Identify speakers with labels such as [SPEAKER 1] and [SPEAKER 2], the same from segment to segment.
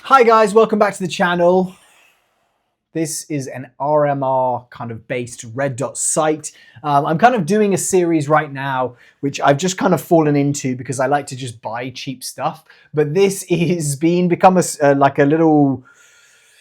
[SPEAKER 1] Hi guys, welcome back to the channel. This is an RMR kind of based red dot sight. I'm kind of doing a series right now, which I've just kind of fallen into because I like to just buy cheap stuff. But this is become like a little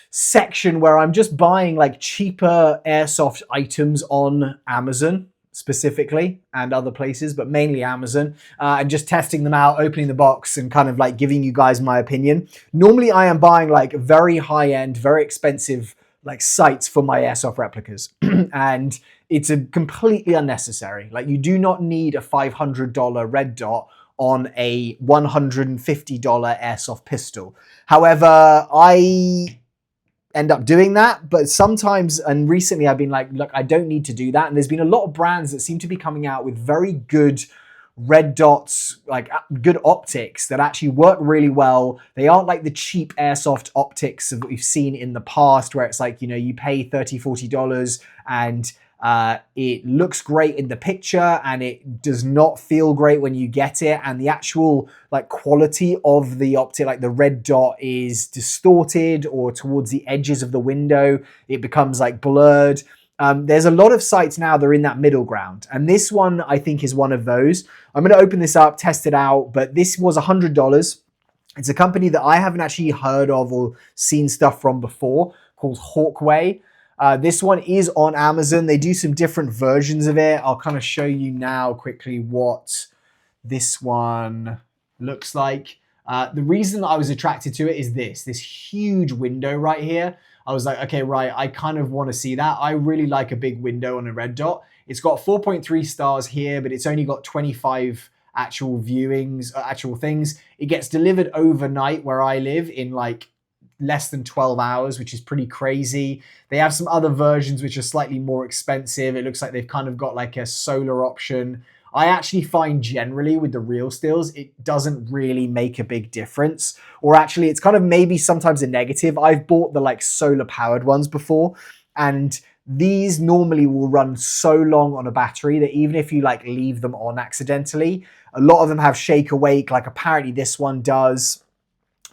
[SPEAKER 1] section where I'm just buying like cheaper airsoft items on Amazon specifically and other places, but mainly Amazon, and just testing them out, opening the box and kind of like giving you guys my opinion. Normally I am buying like very high end, very expensive like sights for my airsoft replicas. And it's a completely unnecessary. Like you do not need a $500 red dot on a $150 airsoft pistol. However, I end up doing that, but sometimes, and recently I've been like, look, I don't need to do that. And there's been a lot of brands that seem to be coming out with very good red dots, like good optics that actually work really well. They aren't like the cheap airsoft optics that we've seen in the past where it's like, you know, you pay $30, $40 and it looks great in the picture and it does not feel great when you get it. And the actual like quality of the optic, like the red dot is distorted, or towards the edges of the window, it becomes like blurred. There's a lot of sites now that are in that middle ground. And this one I think is one of those. I'm going to open this up, test it out, but this was $100. It's a company that I haven't actually heard of or seen stuff from before, called Hawkway. This one is on Amazon. They do some different versions of it. I'll kind of show you now quickly what this one looks like. The reason I was attracted to it is this huge window right here. I was like, okay, right, I kind of want to see that. I really like a big window on a red dot. It's got 4.3 stars here, but it's only got 25 actual viewings, actual things. It gets delivered overnight where I live in like less than 12 hours, which is pretty crazy. They have some other versions which are slightly more expensive. It looks like they've kind of got like a solar option. I actually find generally with the real stills, it doesn't really make a big difference. Or actually it's kind of maybe sometimes a negative. I've bought the like solar powered ones before, and these normally will run so long on a battery that even if you like leave them on accidentally, a lot of them have shake awake, like apparently this one does.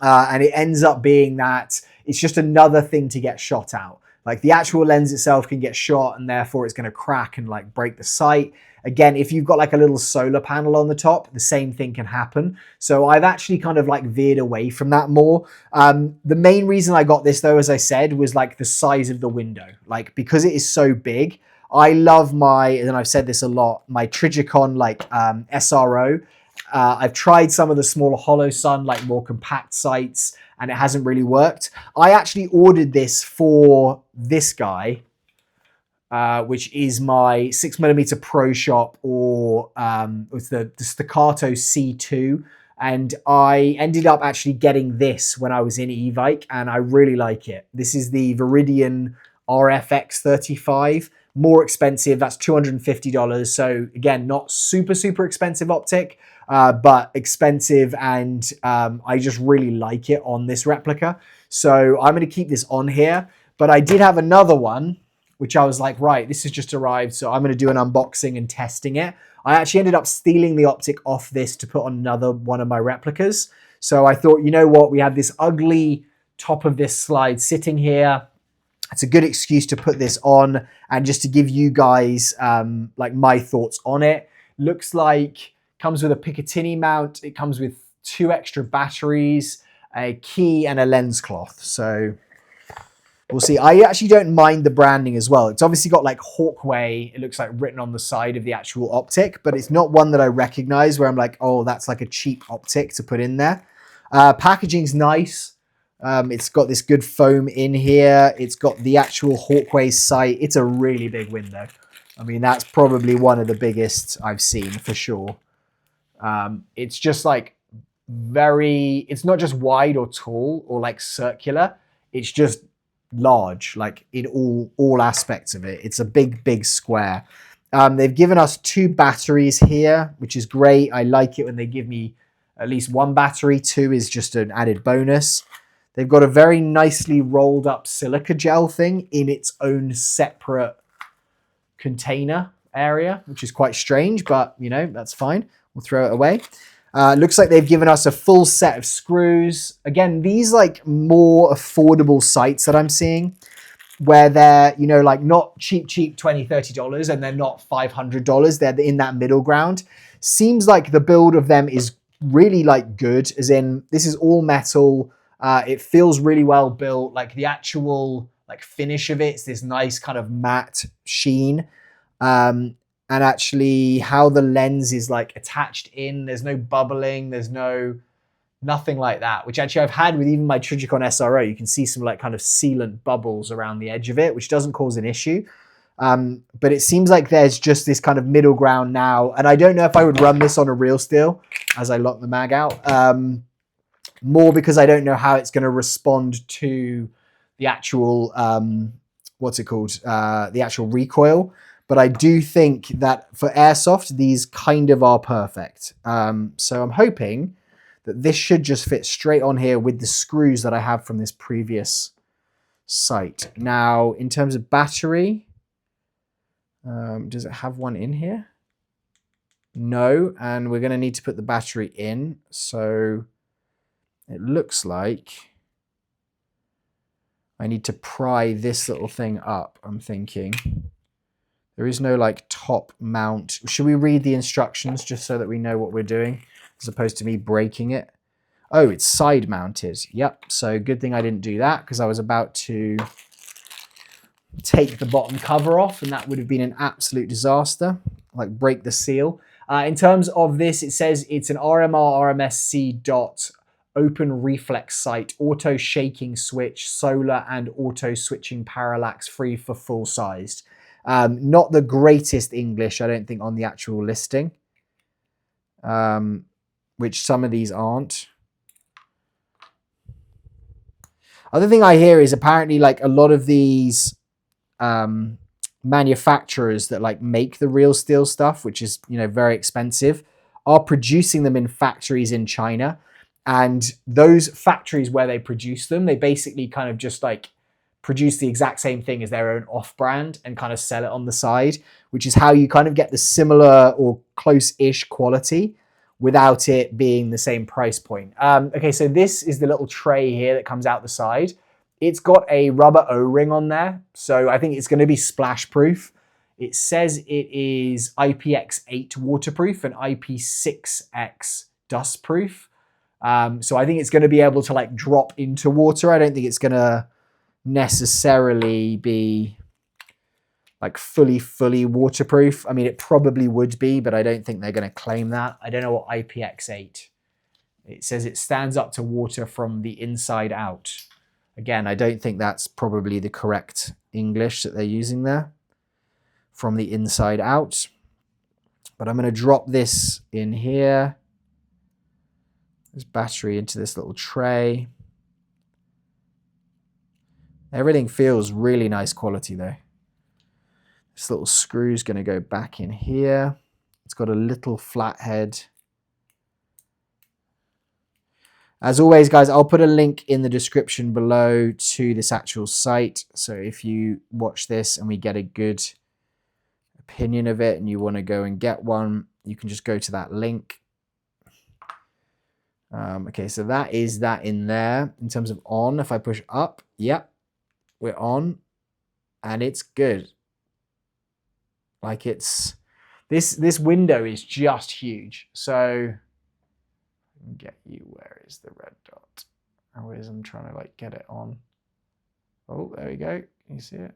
[SPEAKER 1] And it ends up being that it's just another thing to get shot out. Like the actual lens itself can get shot and therefore it's going to crack and like break the sight. Again, if you've got like a little solar panel on the top, the same thing can happen. So I've actually kind of like veered away from that more. The main reason I got this though, as I said, was like the size of the window. Like because it is so big, I love my, and I've said this a lot, my Trigicon like SRO. I've tried some of the smaller hollow sun, like more compact sights, and it hasn't really worked. I actually ordered this for this guy, which is my 6mm Pro Shop, or it's the Staccato C2. And I ended up actually getting this when I was in Evike, and I really like it. This is the Viridian RFX 35. More expensive, that's $250. So again, not super, super expensive optic, but expensive, and I just really like it on this replica. So I'm going to keep this on here, but I did have another one, which I was like, right, this has just arrived, so I'm going to do an unboxing and testing it. I actually ended up stealing the optic off this to put on another one of my replicas. So I thought, you know what, we have this ugly top of this slide sitting here. It's a good excuse to put this on and just to give you guys like my thoughts on it. Looks like comes with a Picatinny mount. It comes with 2 extra batteries, a key and a lens cloth. So we'll see. I actually don't mind the branding as well. It's obviously got like Hawkway, it looks like written on the side of the actual optic, but it's not one that I recognize where I'm like, oh, that's like a cheap optic to put in there. Packaging's nice. It's got this good foam in here. It's got the actual Hawkway sight. It's a really big window. I mean, that's probably one of the biggest I've seen for sure. It's just like it's not just wide or tall or like circular. It's just large, like in all aspects of it. It's a big, big square. They've given us 2 batteries here, which is great. I like it when they give me at least 1 battery. 2 is just an added bonus. They've got a very nicely rolled up silica gel thing in its own separate container area, which is quite strange, but you know, that's fine. We'll throw it away. Looks like they've given us a full set of screws. Again, these like more affordable sights that I'm seeing, where they're, you know, like not cheap, $20, $30, and they're not $500. They're in that middle ground. Seems like the build of them is really like good, as in this is all metal. It feels really well built. Like the actual like finish of it's this nice kind of matte sheen. And actually how the lens is like attached in, there's no bubbling, there's nothing like that, which actually I've had with even my Trijicon SRO. You can see some like kind of sealant bubbles around the edge of it, which doesn't cause an issue. But it seems like there's just this kind of middle ground now. And I don't know if I would run this on a real steel as I lock the mag out. More because I don't know how it's going to respond to the actual, what's it called? The actual recoil. But I do think that for Airsoft, these kind of are perfect. So I'm hoping that this should just fit straight on here with the screws that I have from this previous sight. Now, in terms of battery, does it have one in here? No, and we're going to need to put the battery in. So it looks like I need to pry this little thing up, I'm thinking. There is no like top mount. Should we read the instructions just so that we know what we're doing as opposed to me breaking it? Oh, it's side mounted. Yep. So good thing I didn't do that because I was about to take the bottom cover off and that would have been an absolute disaster. Like break the seal. In terms of this, it says it's an RMR RMSC dot open reflex sight, auto shaking switch, solar and auto switching parallax free for full sized. Not the greatest English, I don't think, on the actual listing, which some of these aren't. Other thing I hear is apparently like a lot of these manufacturers that like make the real steel stuff, which is, you know, very expensive, are producing them in factories in China. And those factories where they produce them, they basically kind of just like produce the exact same thing as their own off-brand and kind of sell it on the side, which is how you kind of get the similar or close-ish quality without it being the same price point. Okay, so this is the little tray here that comes out the side. It's got a rubber O-ring on there, so I think it's going to be splash proof. It says it is IPX8 waterproof and IP6X dust proof. So I think it's going to be able to like drop into water. I don't think it's going to necessarily be like fully waterproof. I mean, it probably would be, but I don't think they're going to claim that. I don't know what IPX8. It says it stands up to water from the inside out. Again, I don't think that's probably the correct English that they're using there. From the inside out. But I'm going to drop this in here. This battery into this little tray. Everything feels really nice quality though. This little screw is going to go back in here. It's got a little flathead. As always, guys, I'll put a link in the description below to this actual site. So if you watch this and we get a good opinion of it and you want to go and get one, you can just go to that link. Okay, so that is that in there. In terms of on, if I push up, yep, we're on, and it's good. Like it's, this window is just huge. So, get you, where is the red dot? Where is I'm trying to like get it on. Oh, there we go. Can you see it?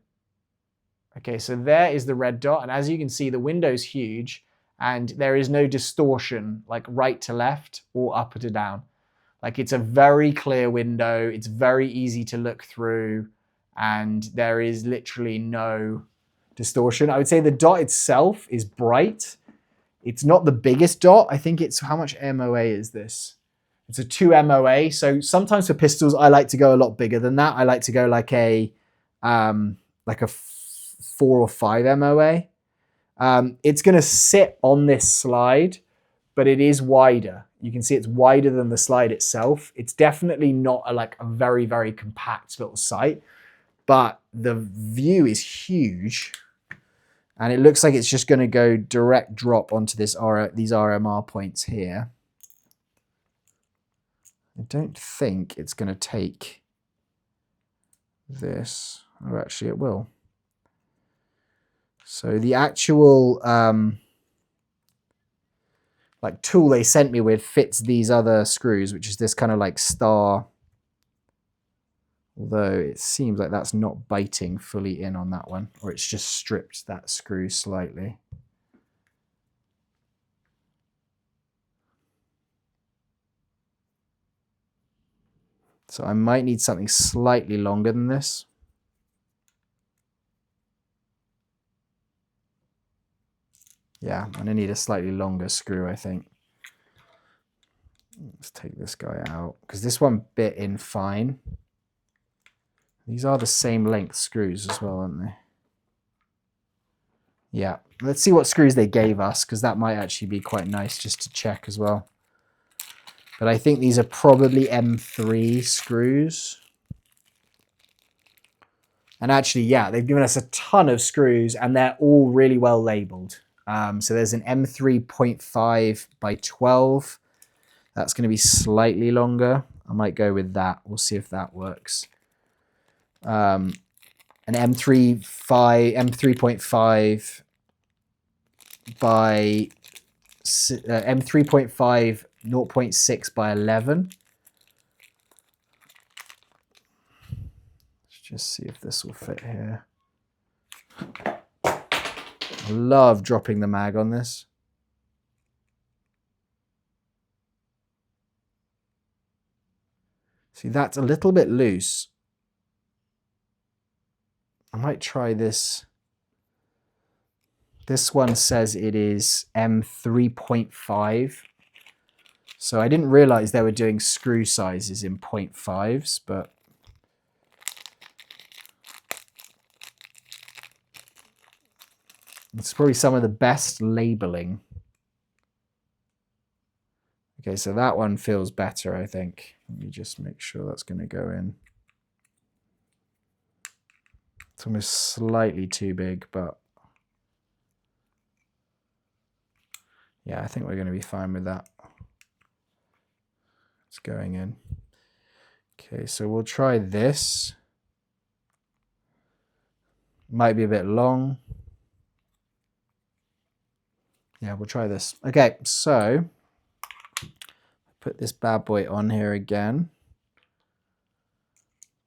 [SPEAKER 1] Okay, so there is the red dot, and as you can see, the window's huge, and there is no distortion, like right to left or up to down. Like it's a very clear window, it's very easy to look through, and there is literally no distortion. I would say the dot itself is bright. It's not the biggest dot. I think it's, how much MOA is this? It's a 2 MOA. So sometimes for pistols, I like to go a lot bigger than that. I like to go like a 4 or 5 MOA. It's going to sit on this slide, but it is wider. You can see it's wider than the slide itself. It's definitely not like a very, very compact little sight, but the view is huge. And it looks like it's just going to go direct drop onto this these RMR points here. I don't think it's going to take this. Oh, actually it will. So the actual like tool they sent me with fits these other screws, which is this kind of like star. Although it seems like that's not biting fully in on that one, or it's just stripped that screw slightly. So I might need something slightly longer than this. Yeah, I'm going to need a slightly longer screw, I think. Let's take this guy out, because this one bit in fine. These are the same length screws as well, aren't they? Yeah, let's see what screws they gave us, because that might actually be quite nice just to check as well. But I think these are probably M3 screws. And actually, yeah, they've given us a ton of screws, and they're all really well labeled. So there's an M3.5 by 12. That's going to be slightly longer. I might go with that. We'll see if that works. An M3.5 by M3.5 0.6 by 11. Let's just see if this will fit here. I love dropping the mag on this. See, that's a little bit loose. I might try this. This one says it is M3.5. So I didn't realize they were doing screw sizes in 0.5s, but it's probably some of the best labeling. Okay, so that one feels better, I think. Let me just make sure that's going to go in. It's almost slightly too big, but yeah, I think we're going to be fine with that. It's going in. Okay, so we'll try this. Might be a bit long. Yeah, we'll try this. Okay, so put this bad boy on here again.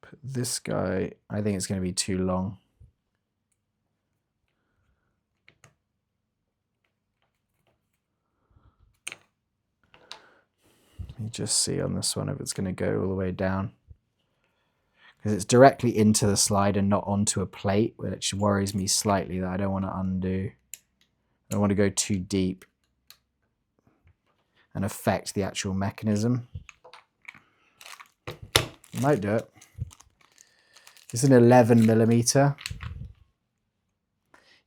[SPEAKER 1] Put this guy, I think it's going to be too long. Let me just see on this one if it's going to go all the way down. Because it's directly into the slide and not onto a plate, which worries me slightly that I don't want to undo. I don't want to go too deep and affect the actual mechanism. Might do it. It's an 11mm.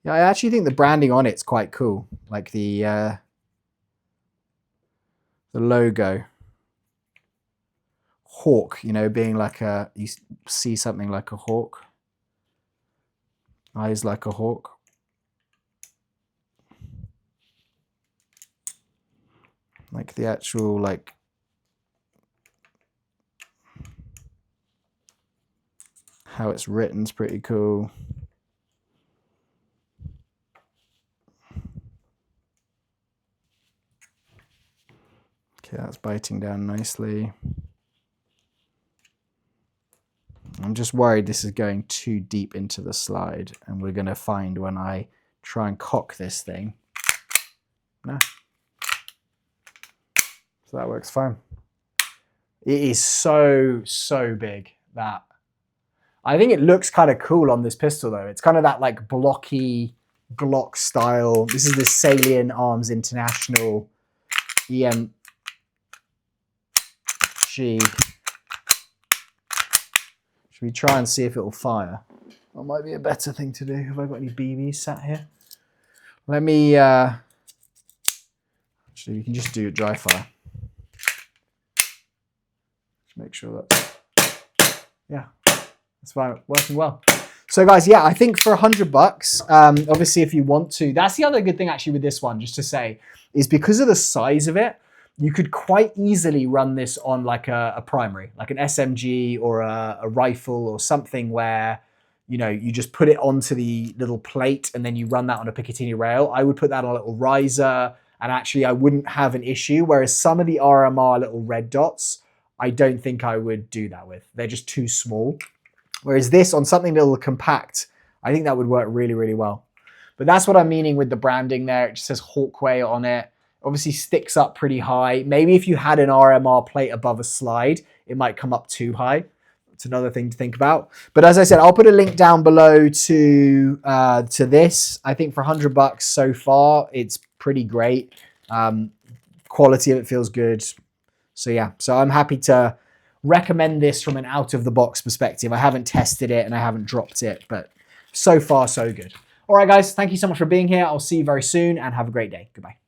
[SPEAKER 1] Yeah, I actually think the branding on it's quite cool. Like the logo. Hawk, you know, being like a, you see something like a hawk. Eyes like a hawk. Like the actual, like, how it's written's pretty cool. Okay, that's biting down nicely. I'm just worried this is going too deep into the slide, and we're going to find when I try and cock this thing. No. So that works fine. It is so, so big that I think it looks kind of cool on this pistol though. It's kind of that like blocky Glock style. This is the Salient Arms International EMG. Should we try and see if it will fire? That might be a better thing to do. Have I got any BBs sat here? Let me, actually we can just do a dry fire. Just make sure that, yeah, that's fine, working well. So guys, yeah, I think for $100, obviously if you want to, that's the other good thing actually with this one, just to say, is because of the size of it, you could quite easily run this on like a primary, like an SMG or a rifle or something where, you know, you just put it onto the little plate and then you run that on a Picatinny rail. I would put that on a little riser, and actually I wouldn't have an issue. Whereas some of the RMR little red dots, I don't think I would do that with. They're just too small. Whereas this on something that'll compact, I think that would work really, really well. But that's what I'm meaning with the branding there. It just says Hawkway on it. Obviously sticks up pretty high. Maybe if you had an RMR plate above a slide, it might come up too high. It's another thing to think about. But as I said, I'll put a link down below to this. I think for $100 so far, it's pretty great. Quality of it feels good. So yeah, so I'm happy to recommend this from an out-of-the-box perspective. I haven't tested it and I haven't dropped it, but so far so good. All right, guys, thank you so much for being here. I'll see you very soon and have a great day. Goodbye.